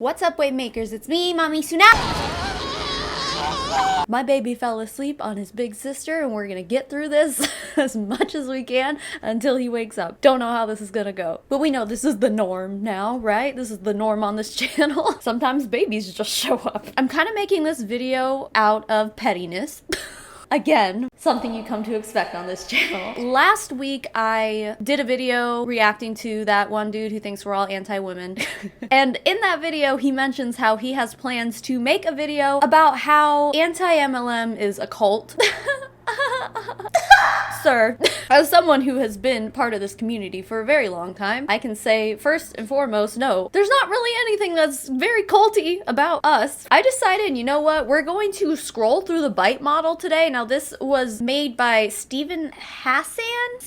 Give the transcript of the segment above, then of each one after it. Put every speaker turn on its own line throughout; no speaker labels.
What's up, wave makers? It's me, Mommy Suna. My baby fell asleep on his big sister, and we're gonna get through this as much as we can until he wakes up. Don't know how this is gonna go, but we know this is the norm now, right? This is the norm on this channel. Sometimes babies just show up. I'm kind of making this video out of pettiness. Again, something you come to expect on this channel. Last week, I did a video reacting to that one dude who thinks we're all anti-women. And in that video, he mentions how he has plans to make a video about how anti-MLM is a cult. Sir, as someone who has been part of this community for a very long time, I can say first and foremost, no, there's not really anything that's very culty about us. I decided, you know what, we're going to scroll through the bite model today. Now this was made by Stephen Hassanabi?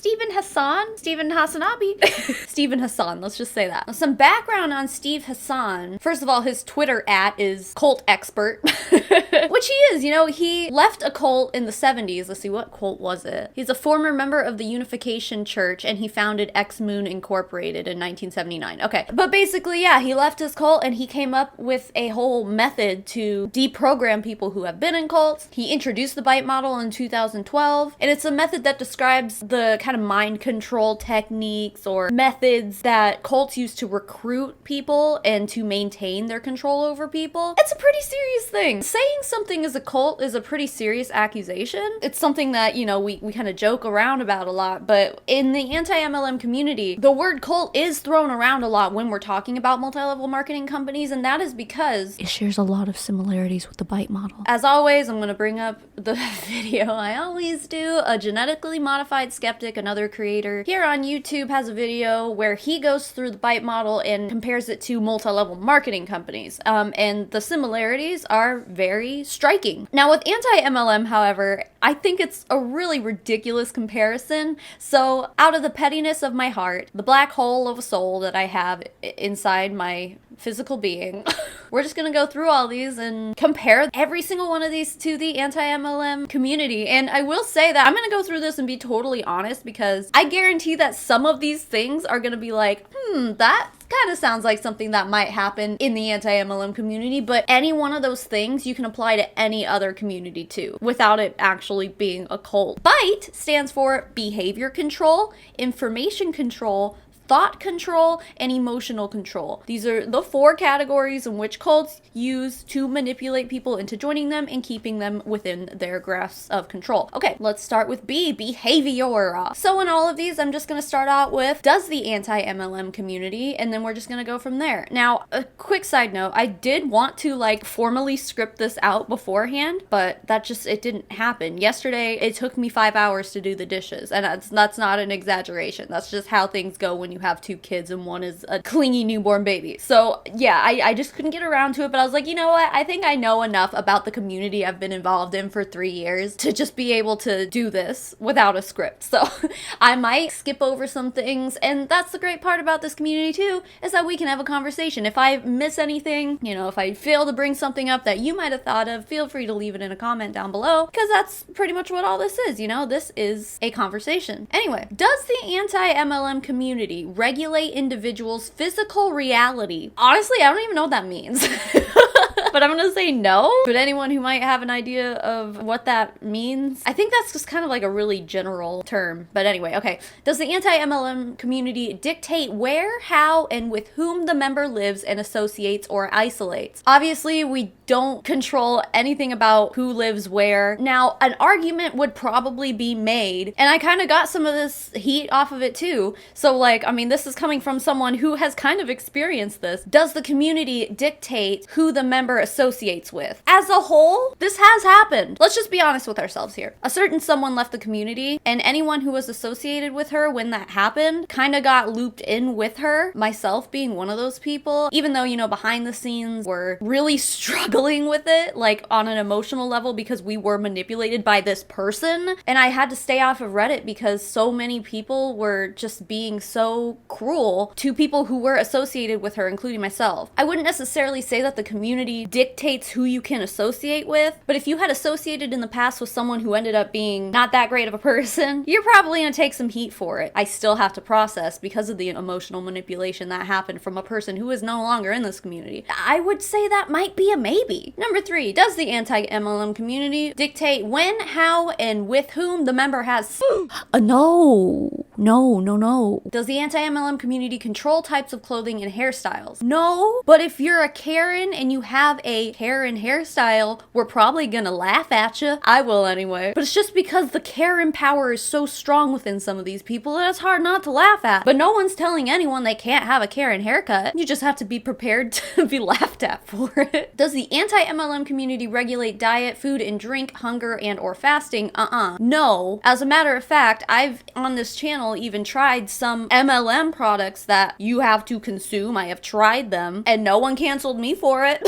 Stephen Hassan, let's just say that. Now, some background on Steve Hassan. First of all, his Twitter @ is cult expert, which he is. You know, he left a cult in the 70s. Let's see, what cult was it? He's a former member of the Unification Church, and he founded X Moon Incorporated in 1979. Okay, but basically, yeah, he left his cult and he came up with a whole method to deprogram people who have been in cults. He introduced the bite model in 2012, and it's a method that describes the kind of mind control techniques or methods that cults use to recruit people and to maintain their control over people. It's a pretty serious thing. Saying something is a cult is a pretty serious accusation. It's something that, you know, we kind of joke around about a lot, but in the anti-MLM community, the word cult is thrown around a lot when we're talking about multi-level marketing companies, and that is because it shares a lot of similarities with the bite model. As always, I'm going to bring up the video I always do. A genetically modified skeptic, another creator here on YouTube, has a video where he goes through the bite model and compares it to multi-level marketing companies, and the similarities are very striking. Now with anti-MLM, however, I think it's a really ridiculous comparison. So out of the pettiness of my heart, the black hole of a soul that I have inside my physical being, we're just gonna go through all these and compare every single one of these to the anti-MLM community. And I will say that I'm gonna go through this and be totally honest, because I guarantee that some of these things are gonna be like, that kind of sounds like something that might happen in the anti-MLM community, but any one of those things you can apply to any other community too, without it actually being a cult. BITE stands for behavior control, information control, thought control, and emotional control. These are the 4 categories in which cults use to manipulate people into joining them and keeping them within their grasp of control. Okay, let's start with B, behavior. So in all of these, I'm just gonna start out with, does the anti-MLM community, and then we're just gonna go from there. Now, a quick side note, I did want to like formally script this out beforehand, but it didn't happen. Yesterday, it took me 5 hours to do the dishes, and that's not an exaggeration. That's just how things go when you have 2 kids and one is a clingy newborn baby. So yeah, I just couldn't get around to it, but I was like, you know what? I think I know enough about the community I've been involved in for 3 years to just be able to do this without a script. So I might skip over some things, and that's the great part about this community too, is that we can have a conversation. If I miss anything, you know, if I fail to bring something up that you might have thought of, feel free to leave it in a comment down below, because that's pretty much what all this is, you know? This is a conversation. Anyway, does the anti-MLM community regulate individuals' physical reality? Honestly, I don't even know what that means. But I'm gonna say no. But anyone who might have an idea of what that means, I think that's just kind of like a really general term. But anyway, okay. Does the anti-MLM community dictate where, how, and with whom the member lives and associates or isolates? Obviously, we don't control anything about who lives where. Now, an argument would probably be made, and I kind of got some of this heat off of it too. So like, I mean, this is coming from someone who has kind of experienced this. Does the community dictate who the member associates with? As a whole, this has happened. Let's just be honest with ourselves here. A certain someone left the community, and anyone who was associated with her when that happened kind of got looped in with her, myself being one of those people, even though, you know, behind the scenes we're really struggling dealing with it, like on an emotional level, because we were manipulated by this person. And I had to stay off of Reddit because so many people were just being so cruel to people who were associated with her, including myself. I wouldn't necessarily say that the community dictates who you can associate with, but if you had associated in the past with someone who ended up being not that great of a person, you're probably gonna take some heat for it. I still have to process because of the emotional manipulation that happened from a person who is no longer in this community. I would say that might be a maybe. Number 3, does the anti-MLM community dictate when, how, and with whom the member has no. Does the anti-MLM community control types of clothing and hairstyles? No, but if you're a Karen and you have a Karen hairstyle, we're probably gonna laugh at you. I will anyway. But it's just because the Karen power is so strong within some of these people that it's hard not to laugh at. But no one's telling anyone they can't have a Karen haircut. You just have to be prepared to be laughed at for it. Does the anti-MLM community regulate diet, food and drink, hunger and or fasting? No. As a matter of fact, I've on this channel even tried some MLM products that you have to consume. I have tried them and no one canceled me for it.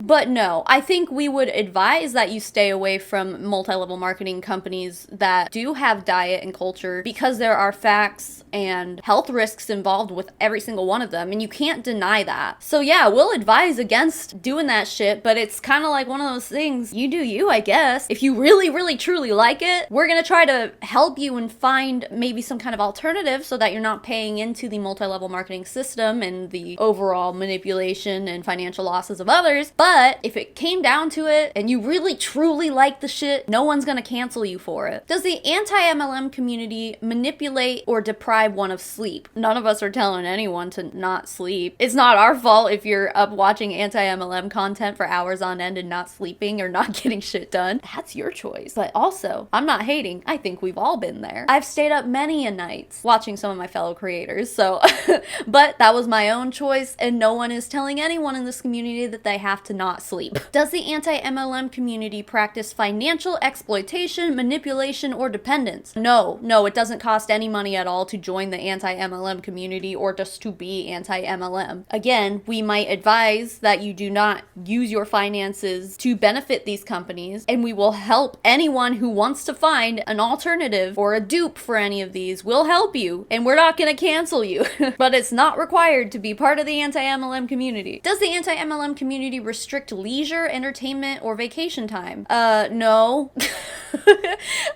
But no, I think we would advise that you stay away from multi-level marketing companies that do have diet and culture, because there are facts and health risks involved with every single one of them, and you can't deny that. So yeah, we'll advise against doing that shit, but it's kind of like one of those things, you do you, I guess. If you really, really, truly like it, we're gonna try to help you and find maybe some kind of alternative so that you're not paying into the multi-level marketing system and the overall manipulation and financial losses of others. But if it came down to it and you really truly like the shit, no one's gonna cancel you for it. Does the anti-MLM community manipulate or deprive one of sleep? None of us are telling anyone to not sleep. It's not our fault if you're up watching anti-MLM content for hours on end and not sleeping or not getting shit done. That's your choice. But also, I'm not hating. I think we've all been there. I've stayed up many a nights watching some of my fellow creators, so but that was my own choice, and no one is telling anyone in this community that they have to not sleep. Does the anti-MLM community practice financial exploitation, manipulation, or dependence? No, it doesn't cost any money at all to join the anti-MLM community or just to be anti-MLM. Again, we might advise that you do not use your finances to benefit these companies, and we will help anyone who wants to find an alternative or a dupe for any of these. We'll help you, and we're not gonna cancel you. But it's not required to be part of the anti-MLM community. Does the anti-MLM community restrict leisure, entertainment, or vacation time? No.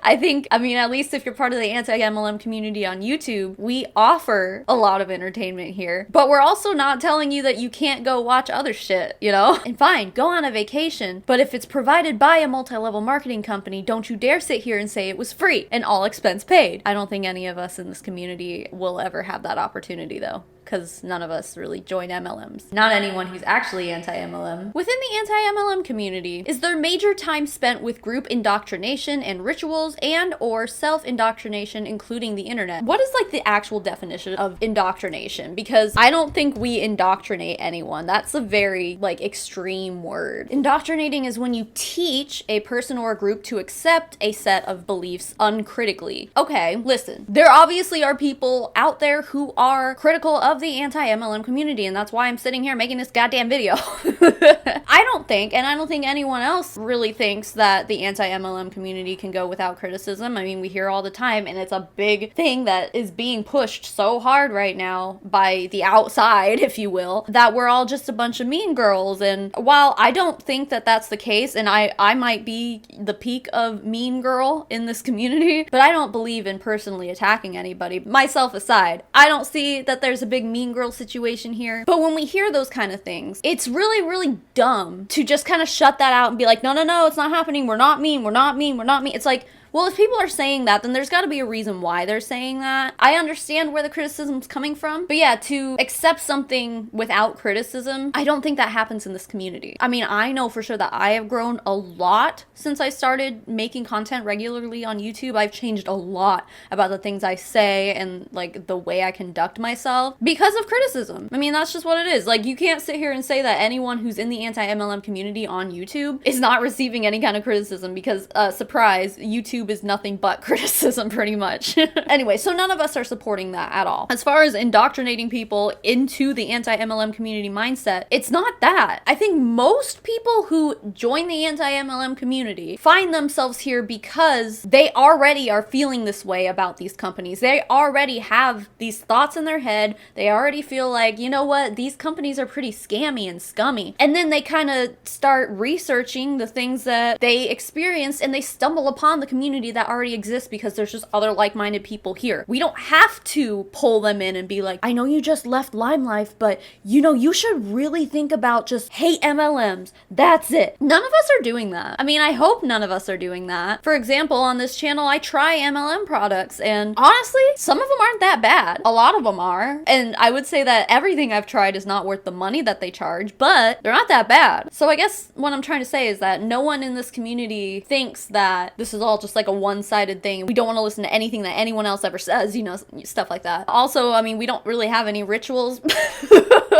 I mean, at least if you're part of the anti-MLM community on YouTube, we offer a lot of entertainment here, but we're also not telling you that you can't go watch other shit, you know? And fine, go on a vacation, but if it's provided by a multi-level marketing company, don't you dare sit here and say it was free and all expense paid. I don't think any of us in this community will ever have that opportunity though, because none of us really join MLMs. Not anyone who's actually anti-MLM. Within the anti-MLM community, is there major time spent with group indoctrination and rituals and or self-indoctrination, including the internet? What is like the actual definition of indoctrination? Because I don't think we indoctrinate anyone. That's a very like extreme word. Indoctrinating is when you teach a person or a group to accept a set of beliefs uncritically. Okay, listen, there obviously are people out there who are critical of the anti-MLM community, and that's why I'm sitting here making this goddamn video. I don't think, and I don't think anyone else really thinks, that the anti-MLM community can go without criticism. I mean, we hear all the time, and it's a big thing that is being pushed so hard right now by the outside, if you will, that we're all just a bunch of mean girls. And while I don't think that that's the case, and I might be the peak of mean girl in this community, but I don't believe in personally attacking anybody, myself aside. I don't see that there's a big mean girl situation here. But when we hear those kind of things, it's really, really dumb to just kind of shut that out and be like, no, it's not happening. We're not mean. It's like, well, if people are saying that, then there's got to be a reason why they're saying that. I understand where the criticism's coming from, but yeah, to accept something without criticism, I don't think that happens in this community. I mean, I know for sure that I have grown a lot since I started making content regularly on YouTube. I've changed a lot about the things I say and like the way I conduct myself because of criticism. I mean, that's just what it is. Like, you can't sit here and say that anyone who's in the anti-MLM community on YouTube is not receiving any kind of criticism because, surprise, YouTube YouTube is nothing but criticism, pretty much. Anyway, so none of us are supporting that at all. As far as indoctrinating people into the anti-MLM community mindset, it's not that. I think most people who join the anti-MLM community find themselves here because they already are feeling this way about these companies. They already have these thoughts in their head. They already feel like, you know what, these companies are pretty scammy and scummy. And then they kind of start researching the things that they experienced, and they stumble upon the community that already exists because there's just other like-minded people here. We don't have to pull them in and be like, I know you just left Lime Life, but you know, you should really think about just hate MLMs. That's it. None of us are doing that. I mean, I hope none of us are doing that. For example, on this channel, I try MLM products, and honestly, some of them aren't that bad. A lot of them are. And I would say that everything I've tried is not worth the money that they charge, but they're not that bad. So I guess what I'm trying to say is that no one in this community thinks that this is all just like a one-sided thing. We don't want to listen to anything that anyone else ever says, you know, stuff like that. Also, I mean, we don't really have any rituals.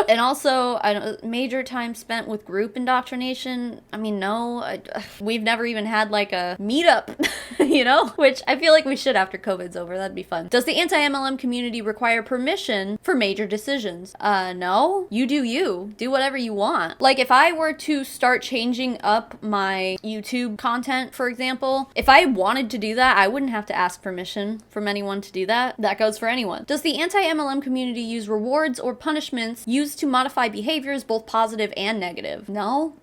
And also, I don't, major time spent with group indoctrination. I mean, no, we've never even had like a meetup, you know, which I feel like we should after COVID's over. That'd be fun. Does the anti-MLM community require permission for major decisions? No, you do you. Do whatever you want. Like if I were to start changing up my YouTube content, for example, if I wanted to do that, I wouldn't have to ask permission from anyone to do that. That goes for anyone. Does the anti-MLM community use rewards or punishments used to modify behaviors, both positive and negative? No.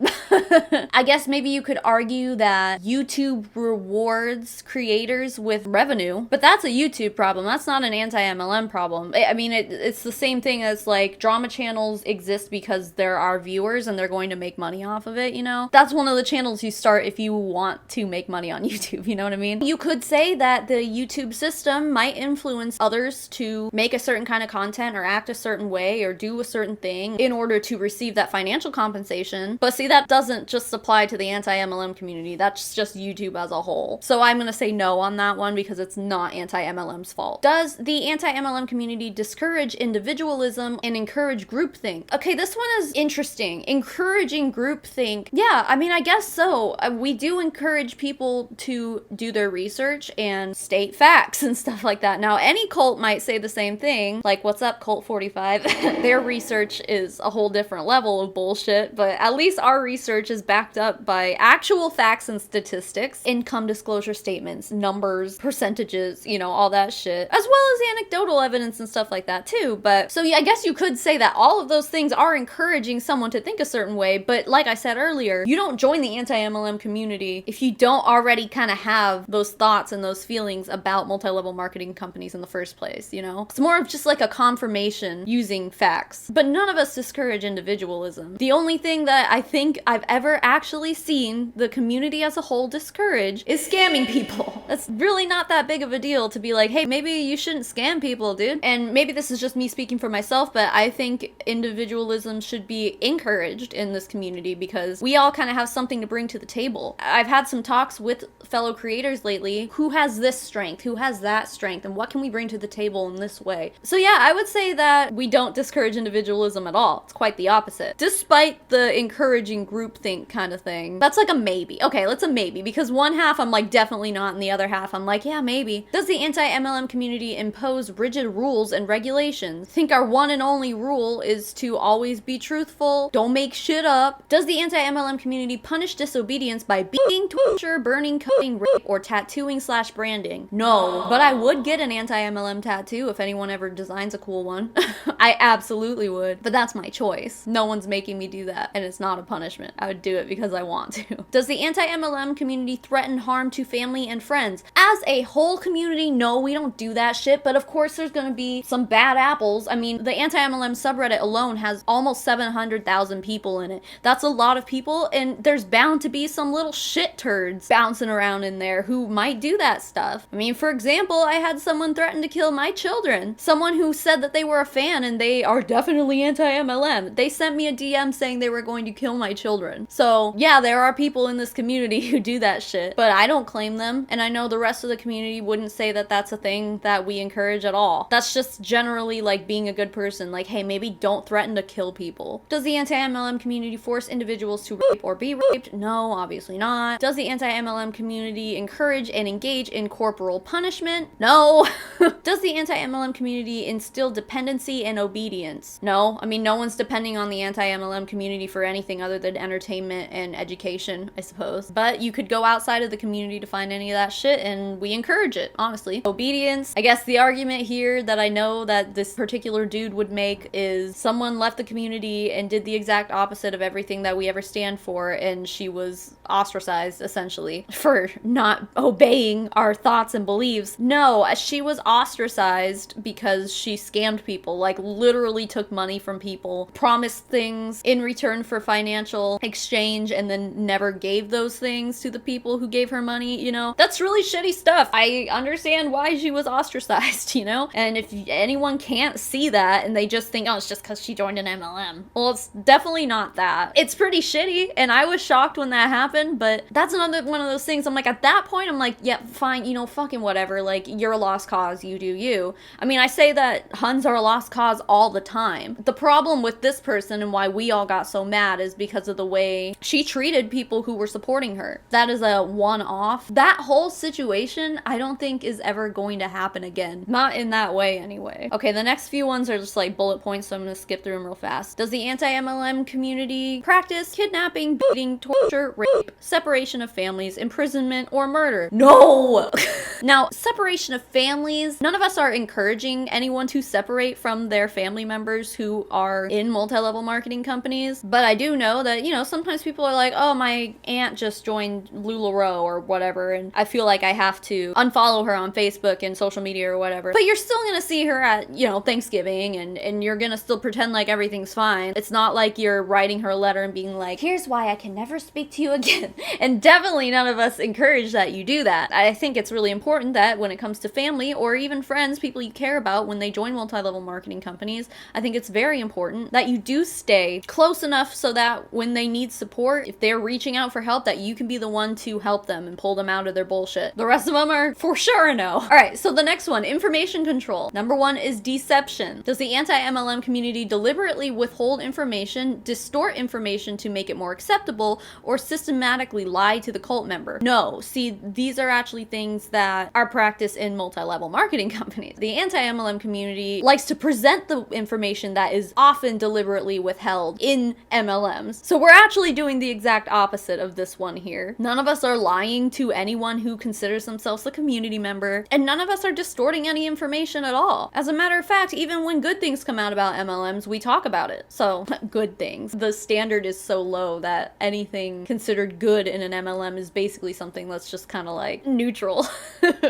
I guess maybe you could argue that YouTube rewards creators with revenue, but that's a YouTube problem. That's not an anti-MLM problem. I mean, it's the same thing as like drama channels exist because there are viewers and they're going to make money off of it, you know? That's one of the channels you start if you want to make money on YouTube, you know what I mean? You could say that the YouTube system might influence others to make a certain kind of content or act a certain way or do a certain thing in order to receive that financial compensation. But see, that doesn't just apply to the anti-MLM community. That's just YouTube as a whole. So I'm gonna say no on that one because it's not anti-MLM's fault. Does the anti-MLM community discourage individualism and encourage groupthink? Okay, this one is interesting. Encouraging groupthink. Yeah, I mean, I guess so. We do encourage people to do their research and state facts and stuff like that. Now, any cult might say the same thing, like, what's up, Cult 45? Their research is a whole different level of bullshit, but at least our research is backed up by actual facts and statistics, income disclosure statements, numbers, percentages, you know, all that shit, as well as anecdotal evidence and stuff like that too. But so yeah, I guess you could say that all of those things are encouraging someone to think a certain way, but like I said earlier, you don't join the anti-MLM community if you don't already kind of have those thoughts and those feelings about multi-level marketing companies in the first place, you know? It's more of just like a confirmation using facts. But none of us discourage individualism. The only thing that I think I've ever actually seen the community as a whole discourage is scamming people. That's really not that big of a deal to be like, hey, maybe you shouldn't scam people, dude. And maybe this is just me speaking for myself, but I think individualism should be encouraged in this community because we all kind of have something to bring to the table. I've had some talks with fellow creators lately. Who has this strength? Who has that strength? And what can we bring to the table in this way? So yeah, I would say that we don't discourage individualism at all. It's quite the opposite. Despite the encouraging groupthink kind of thing, that's like a maybe. Okay, let's a maybe, because one half I'm like definitely not, and the other half I'm like, yeah, maybe. Does the anti-MLM community impose rigid rules and regulations? Think our one and only rule is to always be truthful, don't make shit up. Does the anti-MLM community punish disobedience by beating, torture, burning, cutting, rape, or tattooing/branding? No, but I would get an anti-MLM tattoo if anyone ever designs a cool one. I absolutely would, but that's my choice. No one's making me do that, and it's not a punishment. I would do it because I want to. Does the anti-MLM community threaten harm to family and friends? As a whole community, no, we don't do that shit, but of course there's gonna be some bad apples. I mean, the anti-MLM subreddit alone has almost 700,000 people in it. That's a lot of people, and there's bound to be some little shit turds bouncing around in there who might do that stuff. I mean, for example, I had someone threaten to kill my children. Someone who said that they were a fan and they are definitely anti-MLM. They sent me a DM saying they were going to kill my children. So yeah, there are people in this community who do that shit, but I don't claim them, and I know know the rest of the community wouldn't say that that's a thing that we encourage at all. That's just generally like being a good person. Like, hey, maybe don't threaten to kill people. Does the anti-MLM community force individuals to rape or be raped? No, obviously not. Does the anti-MLM community encourage and engage in corporal punishment? No. Does the anti-MLM community instill dependency and obedience? No. I mean, no one's depending on the anti-MLM community for anything other than entertainment and education, I suppose. But you could go outside of the community to find any of that shit, and we encourage it, honestly. Obedience. I guess the argument here that I know that this particular dude would make is someone left the community and did the exact opposite of everything that we ever stand for, and she was ostracized, essentially, for not obeying our thoughts and beliefs. No, she was ostracized because she scammed people, like literally took money from people, promised things in return for financial exchange, and then never gave those things to the people who gave her money, you know? That's really shitty stuff. I understand why she was ostracized, you know? And if anyone can't see that and they just think, oh, it's just because she joined an MLM. Well, it's definitely not that. It's pretty shitty, and I was shocked when that happened, but that's another one of those things. I'm like, at that point, I'm like, yeah, fine, you know, fucking whatever. Like, you're a lost cause, you do you. I mean, I say that Huns are a lost cause all the time. The problem with this person and why we all got so mad is because of the way she treated people who were supporting her. That is a one-off. That whole situation, I don't think is ever going to happen again. Not in that way, anyway. Okay, the next few ones are just like bullet points, so I'm gonna skip through them real fast. Does the anti-MLM community practice kidnapping, beating, torture, rape, separation of families, imprisonment, or murder? No! Now, separation of families, none of us are encouraging anyone to separate from their family members who are in multi-level marketing companies, but I do know that, you know, sometimes people are like, oh, my aunt just joined LuLaRoe or whatever, and I feel like I have to unfollow her on Facebook and social media or whatever. But you're still gonna see her at, you know, Thanksgiving, and you're gonna still pretend like everything's fine. It's not like you're writing her a letter and being like, here's why I can never speak to you again. And definitely none of us encourage that you do that. I think it's really important that when it comes to family or even friends, people you care about, when they join multi-level marketing companies, I think it's very important that you do stay close enough so that when they need support, if they're reaching out for help, that you can be the one to help them and pull them out of their bullshit. The rest of them are for sure a no. All right, so the next one, information control. Number one is deception. Does the anti-MLM community deliberately withhold information, distort information to make it more acceptable, or systematically lie to the cult member? No. See, these are actually things that are practiced in multi-level marketing companies. The anti-MLM community likes to present the information that is often deliberately withheld in MLMs. So we're actually doing the exact opposite of this one here. None of us are lying to anyone who considers themselves a community member, and none of us are distorting any information at all. As a matter of fact, even when good things come out about MLMs, we talk about it. So, good things. The standard is so low that anything considered good in an MLM is basically something that's just kind of like neutral.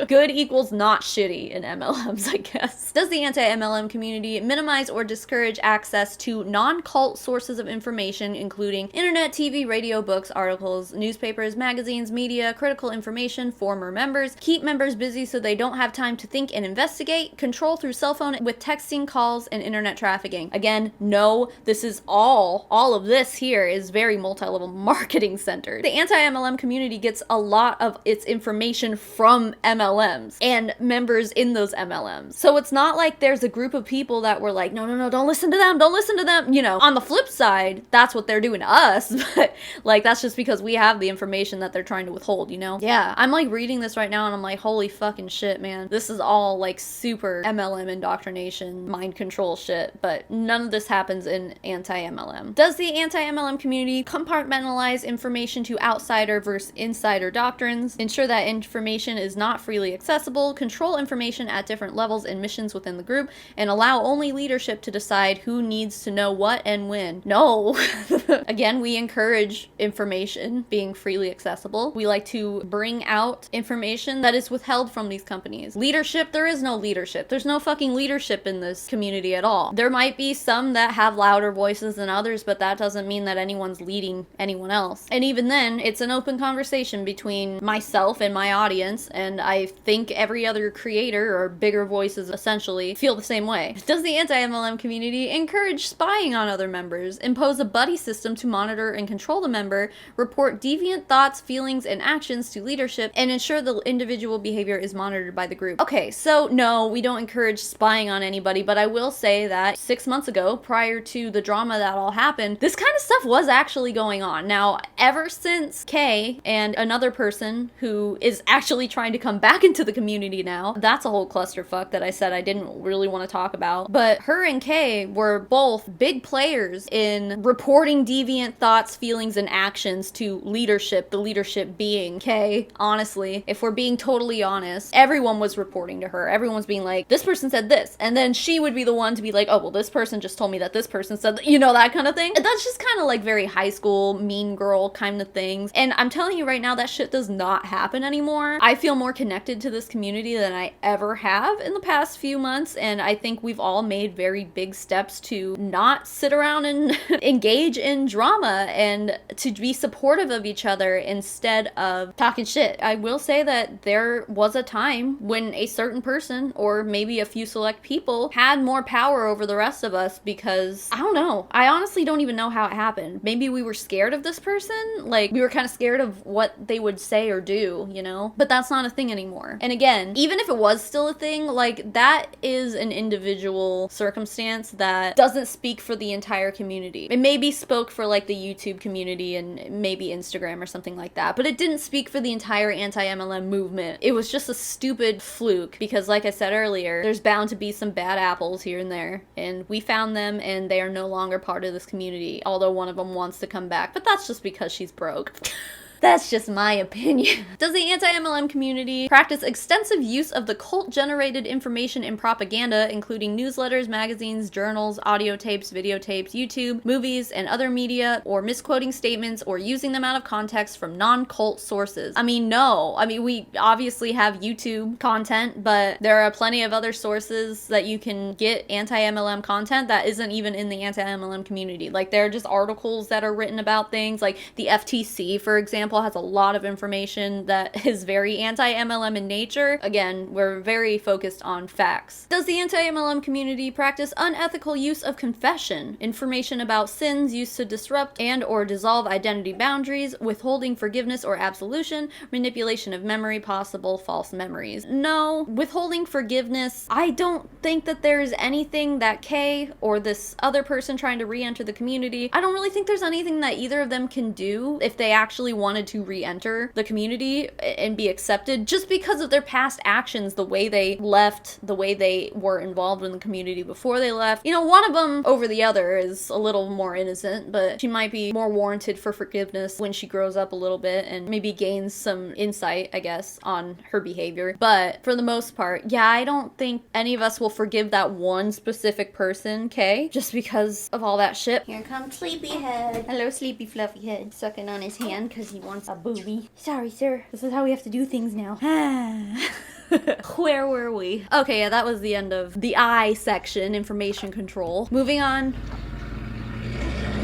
Good equals not shitty in MLMs, I guess. Does the anti-MLM community minimize or discourage access to non-cult sources of information, including internet, TV, radio, books, articles, newspapers, magazines, media, critical information, former members, keep members busy so they don't have time to think and investigate, control through cell phone with texting, calls, and internet trafficking? Again, no, this is all of this here is very multi-level marketing centered. The anti-MLM community gets a lot of its information from MLMs and members in those MLMs. So it's not like there's a group of people that were like, no, don't listen to them, don't listen to them. You know, on the flip side, that's what they're doing to us, but like, that's just because we have the information that they're trying to withhold, you know? Yeah, I'm like reading this right now and I'm like, holy fucking shit, man. This is all like super MLM indoctrination, mind control shit, but none of this happens in anti-MLM. Does the anti-MLM community compartmentalize information to outsider versus insider doctrines, ensure that information is not freely accessible, control information at different levels and missions within the group, and allow only leadership to decide who needs to know what and when? No. Again, we encourage information being freely accessible. We like to bring out information that is withheld from these companies. Leadership, there is no leadership. There's no fucking leadership in this community at all. There might be some that have louder voices than others, but that doesn't mean that anyone's leading anyone else. And even then, it's an open conversation between myself and my audience, and I think every other creator or bigger voices essentially feel the same way. Does the anti-MLM community encourage spying on other members, impose a buddy system to monitor and control the member, report deviant thoughts, feelings, and actions to leadership, and ensure the individual behavior is monitored by the group. Okay, so no, we don't encourage spying on anybody, but I will say that 6 months ago, prior to the drama that all happened, this kind of stuff was actually going on. Now, ever since Kay and another person who is actually trying to come back into the community now, that's a whole clusterfuck that I said I didn't really want to talk about, but her and Kay were both big players in reporting deviant thoughts, feelings, and actions to leadership, the leadership being Kay. Honestly, if we're being totally honest, everyone was reporting to her. Everyone's being like, this person said this, and then she would be the one to be like, oh, well, this person just told me that this person said that, you know, that kind of thing. That's just kind of like very high school, mean girl kind of things, and I'm telling you right now, that shit does not happen anymore. I feel more connected to this community than I ever have in the past few months, and I think we've all made very big steps to not sit around and engage in drama and to be supportive of each other instead of talking shit. I will say that there was a time when a certain person, or maybe a few select people, had more power over the rest of us because, I don't know, I honestly don't even know how it happened. Maybe we were scared of this person, like we were kind of scared of what they would say or do, you know? But that's not a thing anymore. And again, even if it was still a thing, like that is an individual circumstance that doesn't speak for the entire community. It maybe spoke for like the YouTube community and maybe Instagram or something like that, but it didn't speak for the entire anti-MLM movement. It was just a stupid fluke because, like I said earlier, there's bound to be some bad apples here and there, and we found them and they are no longer part of this community, although one of them wants to come back, but that's just because she's broke. That's just my opinion. Does the anti-MLM community practice extensive use of the cult-generated information and propaganda, including newsletters, magazines, journals, audio tapes, videotapes, YouTube, movies, and other media, or misquoting statements or using them out of context from non-cult sources? I mean, no. I mean, we obviously have YouTube content, but there are plenty of other sources that you can get anti-MLM content that isn't even in the anti-MLM community. Like, there are just articles that are written about things, like the FTC, for example, has a lot of information that is very anti-MLM in nature. Again, we're very focused on facts. Does the anti-MLM community practice unethical use of confession, information about sins used to disrupt and or dissolve identity boundaries, withholding forgiveness or absolution, manipulation of memory, possible false memories? No. Withholding forgiveness, I don't think that there's anything that Kay or this other person trying to re-enter the community, I don't really think there's anything that either of them can do if they actually wanted to re-enter the community and be accepted just because of their past actions, the way they left, the way they were involved in the community before they left. You know, one of them over the other is a little more innocent, but she might be more warranted for forgiveness when she grows up a little bit and maybe gains some insight, I guess, on her behavior. But for the most part, yeah, I don't think any of us will forgive that one specific person, Kay, just because of all that shit. Here comes Sleepyhead. Hello, Sleepy Fluffy Head. Sucking on his hand because he wants a booby. Sorry, sir. This is how we have to do things now. Where were we? Okay, yeah, that was the end of the I section, information control. Moving on.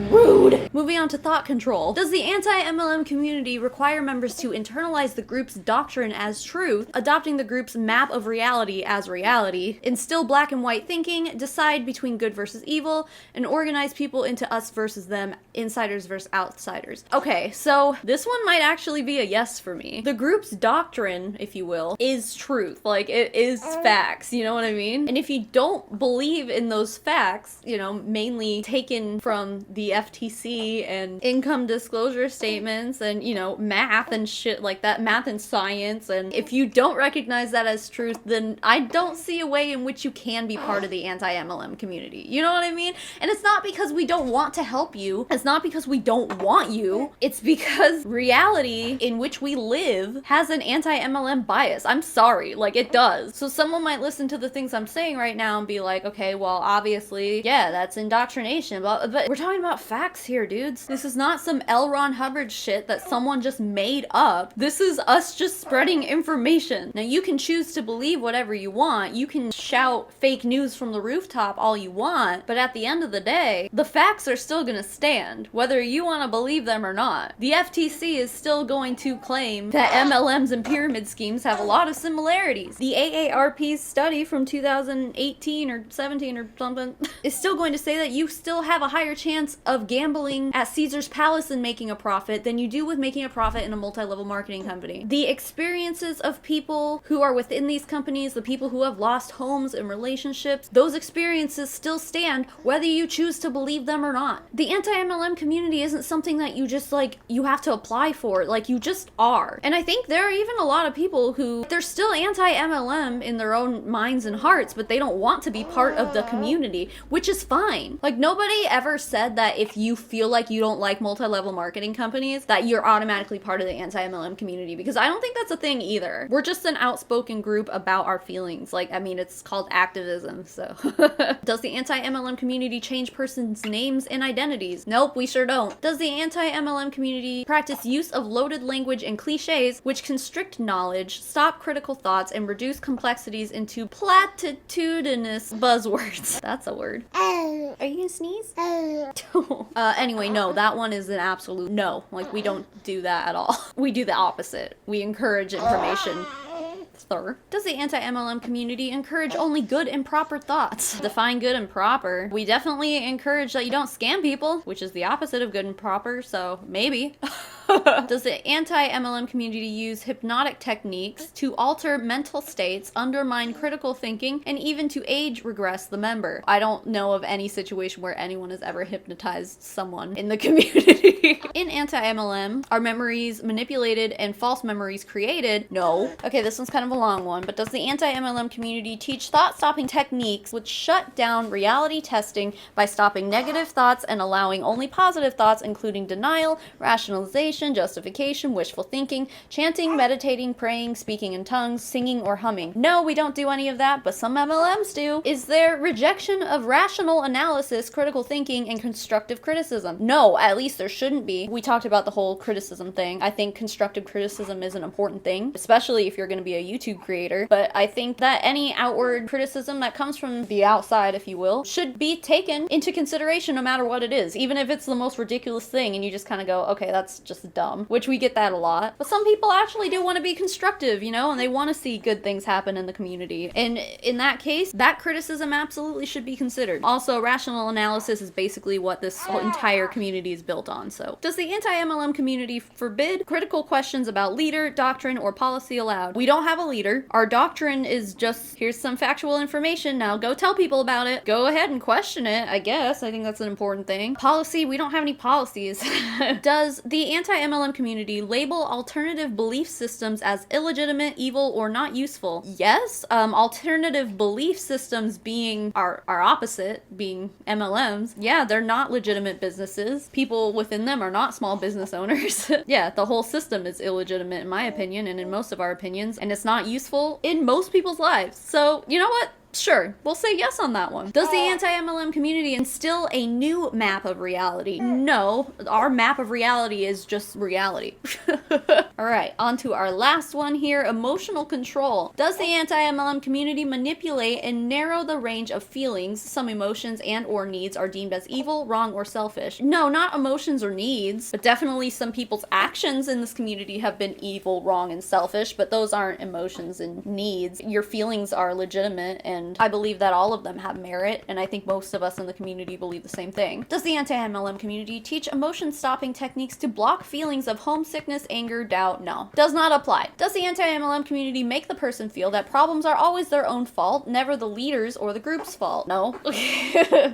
Rude! Moving on to thought control. Does the anti-MLM community require members to internalize the group's doctrine as truth, adopting the group's map of reality as reality, instill black and white thinking, decide between good versus evil, and organize people into us versus them, insiders versus outsiders? Okay, so this one might actually be a yes for me. The group's doctrine, if you will, is truth. Like, it is facts, you know what I mean? And if you don't believe in those facts, you know, mainly taken from the FTC and income disclosure statements and, you know, math and shit like that, math and science, and if you don't recognize that as truth, then I don't see a way in which you can be part of the anti-MLM community. You know what I mean? And it's not because we don't want to help you. It's not because we don't want you. It's because reality in which we live has an anti-MLM bias. I'm sorry, like, it does. So someone might listen to the things I'm saying right now and be like, okay, well, obviously, yeah, that's indoctrination, but we're talking about facts here, dudes. This is not some L. Ron Hubbard shit that someone just made up. This is us just spreading information. Now, you can choose to believe whatever you want. You can shout fake news from the rooftop all you want, but at the end of the day, the facts are still gonna stand, whether you want to believe them or not. The FTC is still going to claim that MLMs and pyramid schemes have a lot of similarities. The AARP's study from 2018 or 17 or something is still going to say that you still have a higher chance of gambling working at Caesar's Palace and making a profit than you do with making a profit in a multi-level marketing company. The experiences of people who are within these companies, the people who have lost homes and relationships, those experiences still stand whether you choose to believe them or not. The anti-MLM community isn't something that you just you have to apply for, you just are. And I think there are even a lot of people who, they're still anti-MLM in their own minds and hearts, but they don't want to be part of the community, which is fine. Nobody ever said that if you feel like you don't like multi-level marketing companies, that you're automatically part of the anti-MLM community, because I don't think that's a thing either. We're just an outspoken group about our feelings. It's called activism, so. Does the anti-MLM community change persons' names and identities? Nope, we sure don't. Does the anti-MLM community practice use of loaded language and cliches which constrict knowledge, stop critical thoughts, and reduce complexities into platitudinous buzzwords? That's a word. Are you gonna sneeze? Anyway, no, that one is an absolute no. We don't do that at all. We do the opposite. We encourage information. Does the anti-MLM community encourage only good and proper thoughts? Define good and proper. We definitely encourage that you don't scam people, which is the opposite of good and proper, so maybe. Does the anti-MLM community use hypnotic techniques to alter mental states, undermine critical thinking, and even to age regress the member? I don't know of any situation where anyone has ever hypnotized someone in the community. In anti-MLM, are memories manipulated and false memories created? No. Okay, this one's kind of a long one, but does the anti-MLM community teach thought-stopping techniques which shut down reality testing by stopping negative thoughts and allowing only positive thoughts, including denial, rationalization, justification, wishful thinking, chanting, meditating, praying, speaking in tongues, singing, or humming? No, we don't do any of that, but some MLMs do. Is there rejection of rational analysis, critical thinking, and constructive criticism? No, at least there shouldn't be. We talked about the whole criticism thing. I think constructive criticism is an important thing, especially if you're going to be a YouTube creator, but I think that any outward criticism that comes from the outside, if you will, should be taken into consideration no matter what it is, even if it's the most ridiculous thing and you just kind of go, okay, that's just dumb, which we get that a lot. But some people actually do want to be constructive, and they want to see good things happen in the community. And in that case, that criticism absolutely should be considered. Also, rational analysis is basically what this whole entire community is built on. So, does the anti-MLM community forbid critical questions about leader, doctrine, or policy allowed? We don't have a leader. Our doctrine is just, here's some factual information, now go tell people about it. Go ahead and question it, I guess. I think that's an important thing. Policy, we don't have any policies. Does the anti-MLM community label alternative belief systems as illegitimate, evil, or not useful? Yes. Alternative belief systems being our opposite, being MLMs. Yeah, they're not legitimate businesses. People within them are not small business owners. Yeah, the whole system is illegitimate in my opinion and in most of our opinions, and it's not useful in most people's lives. So, you know what? Sure, we'll say yes on that one. Does the anti-MLM community instill a new map of reality? No, our map of reality is just reality. Alright, on to our last one here, emotional control. Does the anti-MLM community manipulate and narrow the range of feelings, some emotions and or needs are deemed as evil, wrong, or selfish? No, not emotions or needs, but definitely some people's actions in this community have been evil, wrong, and selfish, but those aren't emotions and needs. Your feelings are legitimate, and I believe that all of them have merit, and I think most of us in the community believe the same thing. Does the anti-MLM community teach emotion-stopping techniques to block feelings of homesickness, anger, doubt? No. Does not apply. Does the anti-MLM community make the person feel that problems are always their own fault, never the leader's or the group's fault? No.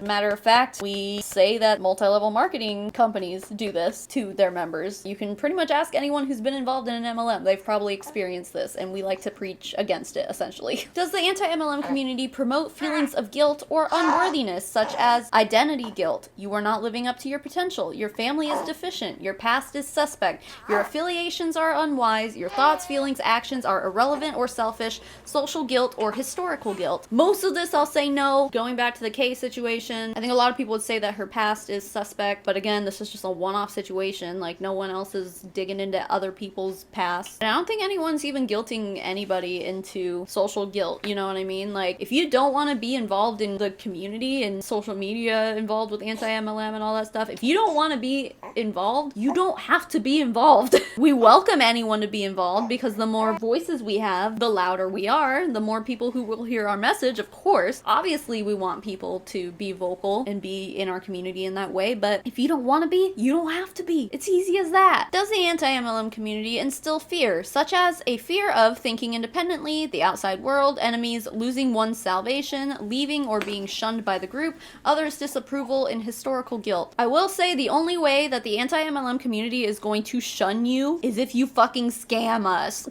Matter of fact, we say that multi-level marketing companies do this to their members. You can pretty much ask anyone who's been involved in an MLM. They've probably experienced this, and we like to preach against it, essentially. Does the anti-MLM community promote feelings of guilt or unworthiness, such as identity guilt? You are not living up to your potential. Your family is deficient. Your past is suspect. Your affiliations are unwise. Your thoughts, feelings, actions are irrelevant or selfish. Social guilt or historical guilt. Most of this I'll say no. Going back to the Kay situation, I think a lot of people would say that her past is suspect, but again, this is just a one-off situation. No one else is digging into other people's past. And I don't think anyone's even guilting anybody into social guilt, you know what I mean? If If you don't want to be involved in the community and social media involved with anti-MLM and all that stuff, if you don't want to be involved, you don't have to be involved. We welcome anyone to be involved because the more voices we have, the louder we are, the more people who will hear our message, of course. Obviously, we want people to be vocal and be in our community in that way, but if you don't want to be, you don't have to be. It's easy as that. Does the anti-MLM community instill fear, such as a fear of thinking independently, the outside world, enemies, losing one's salvation, leaving or being shunned by the group, others' disapproval, and historical guilt? I will say the only way that the anti-MLM community is going to shun you is if you fucking scam us.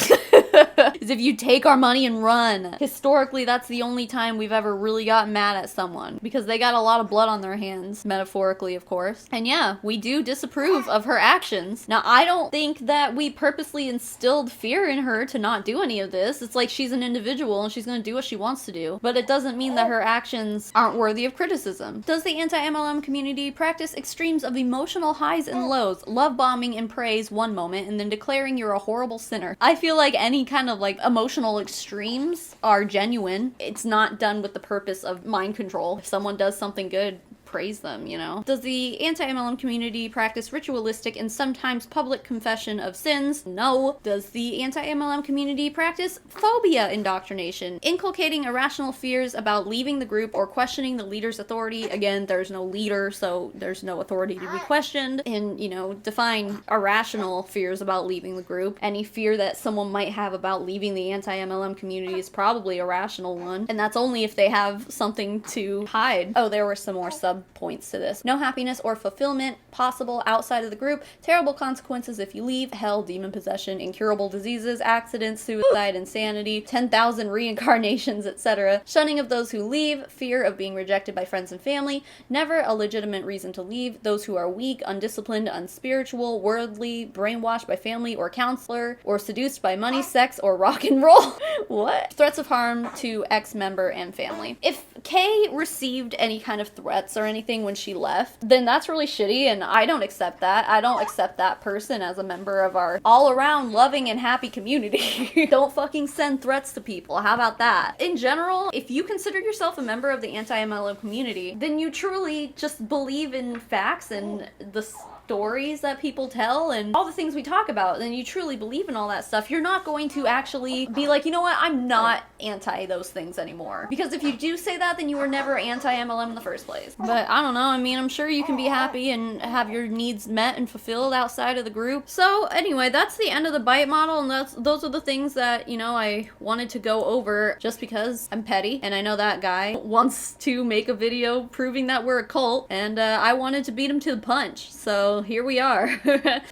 Is if you take our money and run. Historically, that's the only time we've ever really gotten mad at someone, because they got a lot of blood on their hands, metaphorically, of course. And yeah, we do disapprove of her actions. Now, I don't think that we purposely instilled fear in her to not do any of this. It's like she's an individual and she's gonna do what she wants to do, but it doesn't mean that her actions aren't worthy of criticism. Does the anti-MLM community practice extremes of emotional highs and lows, love bombing and praise one moment and then declaring you're a horrible sinner? I feel like any kind of like emotional extremes are genuine. It's not done with the purpose of mind control. If someone does something good, praise them, you know? Does the anti-MLM community practice ritualistic and sometimes public confession of sins? No. Does the anti-MLM community practice phobia indoctrination, inculcating irrational fears about leaving the group or questioning the leader's authority? Again, there's no leader, so there's no authority to be questioned. And, you know, define irrational fears about leaving the group. Any fear that someone might have about leaving the anti-MLM community is probably a rational one, and that's only if they have something to hide. Oh, there were some more points to this. No happiness or fulfillment possible outside of the group. Terrible consequences if you leave. Hell, demon possession, incurable diseases, accidents, suicide, insanity, 10,000 reincarnations, etc. Shunning of those who leave. Fear of being rejected by friends and family. Never a legitimate reason to leave. Those who are weak, undisciplined, unspiritual, worldly, brainwashed by family or counselor, or seduced by money, sex, or rock and roll. What? Threats of harm to ex-member and family. If Kay received any kind of threats or anything when she left, then that's really shitty, and I don't accept that. I don't accept that person as a member of our all-around loving and happy community. Don't fucking send threats to people. How about that? In general, if you consider yourself a member of the anti-MLM community, then you truly just believe in facts and the stories that people tell and all the things we talk about, and you truly believe in all that stuff, you're not going to actually be like, you know what, I'm not anti those things anymore. Because if you do say that, then you were never anti-MLM in the first place. But I don't know, I mean, I'm sure you can be happy and have your needs met and fulfilled outside of the group. So anyway, that's the end of the bite model, and those are the things that, you know, I wanted to go over just because I'm petty, and I know that guy wants to make a video proving that we're a cult, and I wanted to beat him to the punch. So here we are.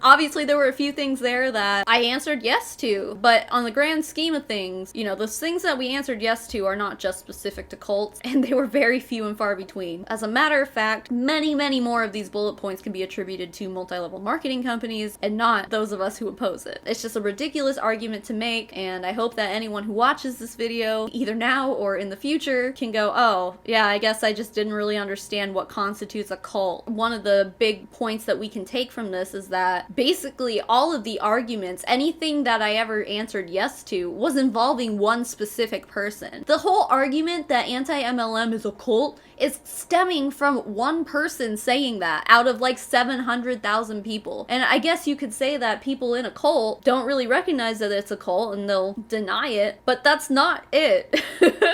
Obviously, there were a few things there that I answered yes to, but on the grand scheme of things, you know, those things that we answered yes to are not just specific to cults, and they were very few and far between. As a matter of fact, many, many more of these bullet points can be attributed to multi-level marketing companies and not those of us who oppose it. It's just a ridiculous argument to make, and I hope that anyone who watches this video, either now or in the future, can go, oh, yeah, I guess I just didn't really understand what constitutes a cult. One of the big points that we can take from this is that basically all of the arguments, anything that I ever answered yes to, was involving one specific person. The whole argument that anti-MLM is a cult is stemming from one person saying that out of like 700,000 people. And I guess you could say that people in a cult don't really recognize that it's a cult and they'll deny it, but that's not it.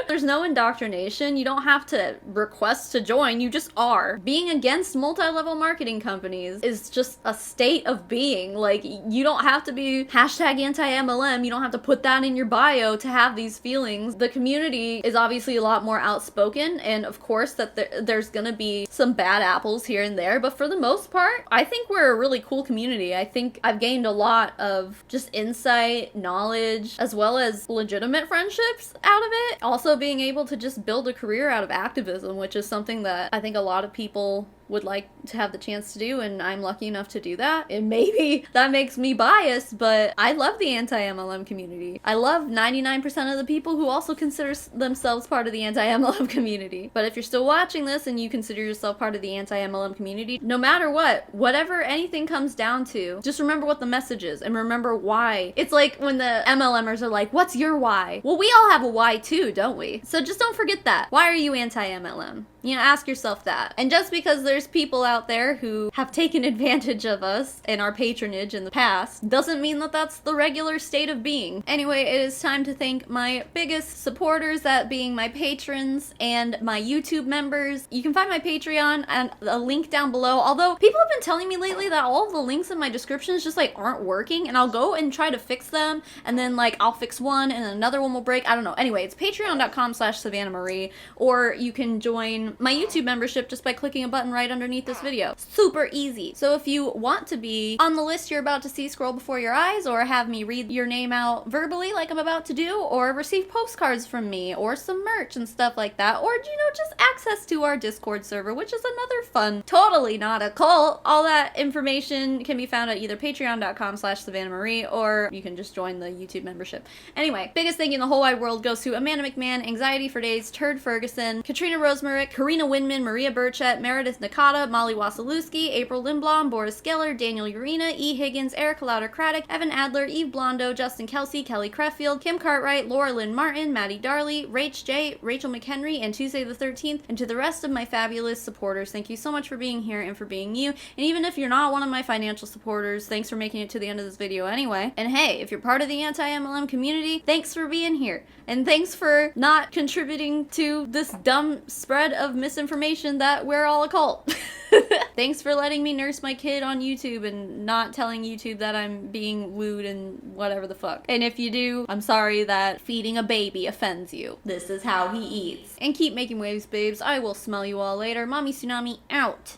There's no indoctrination. You don't have to request to join. You just are. Being against multi-level marketing companies is just a state of being. Like, you don't have to be hashtag anti-MLM. You don't have to put that in your bio to have these feelings. The community is obviously a lot more outspoken, and of course that there's gonna be some bad apples here and there, but for the most part, I think we're a really cool community. I think I've gained a lot of just insight, knowledge, as well as legitimate friendships out of it. Also being able to just build a career out of activism, which is something that I think a lot of people would like to have the chance to do, and I'm lucky enough to do that. And maybe that makes me biased, but I love the anti-MLM community. I love 99% of the people who also consider themselves part of the anti-MLM community. But if you're still watching this and you consider yourself part of the anti-MLM community, no matter what, whatever anything comes down to, just remember what the message is and remember why. It's like when the MLMers are like, what's your why? Well, we all have a why too, don't we? So just don't forget that. Why are you anti-MLM? You know, ask yourself that. And just because there's people out there who have taken advantage of us and our patronage in the past, doesn't mean that that's the regular state of being. Anyway, it is time to thank my biggest supporters, that being my patrons and my YouTube members. You can find my Patreon and a link down below. Although people have been telling me lately that all of the links in my descriptions just like aren't working, and I'll go and try to fix them, and then like I'll fix one and another one will break. I don't know. Anyway, it's patreon.com/SavannahMarie, or you can join my YouTube membership just by clicking a button right underneath this video. Super easy. So if you want to be on the list you're about to see scroll before your eyes, or have me read your name out verbally like I'm about to do, or receive postcards from me, or some merch and stuff like that, or, you know, just access to our Discord server, which is another fun, totally not a cult, all that information can be found at either patreon.com/SavannahMarie, or you can just join the YouTube membership. Anyway, biggest thank you in the whole wide world goes to Amanda McMahon, Anxiety for Days, Turd Ferguson, Katrina Rosemerick, Karina Winman, Maria Burchett, Meredith Nakata, Molly Wasilewski, April Lindblom, Boris Geller, Daniel Urena, E. Higgins, Erica Lauder-Craddock, Evan Adler, Eve Blondo, Justin Kelsey, Kelly Creffield, Kim Cartwright, Laura Lynn Martin, Maddie Darley, Rach J, Rachel McHenry, and Tuesday the 13th, and to the rest of my fabulous supporters, thank you so much for being here and for being you. And even if you're not one of my financial supporters, thanks for making it to the end of this video anyway. And hey, if you're part of the anti-MLM community, thanks for being here. And thanks for not contributing to this dumb spread of misinformation that we're all a cult. Thanks for letting me nurse my kid on YouTube and not telling YouTube that I'm being wooed and whatever the fuck. And if you do, I'm sorry that feeding a baby offends you. This is how he eats. And keep making waves, babes. I will smell you all later. Mommy Tsunami out.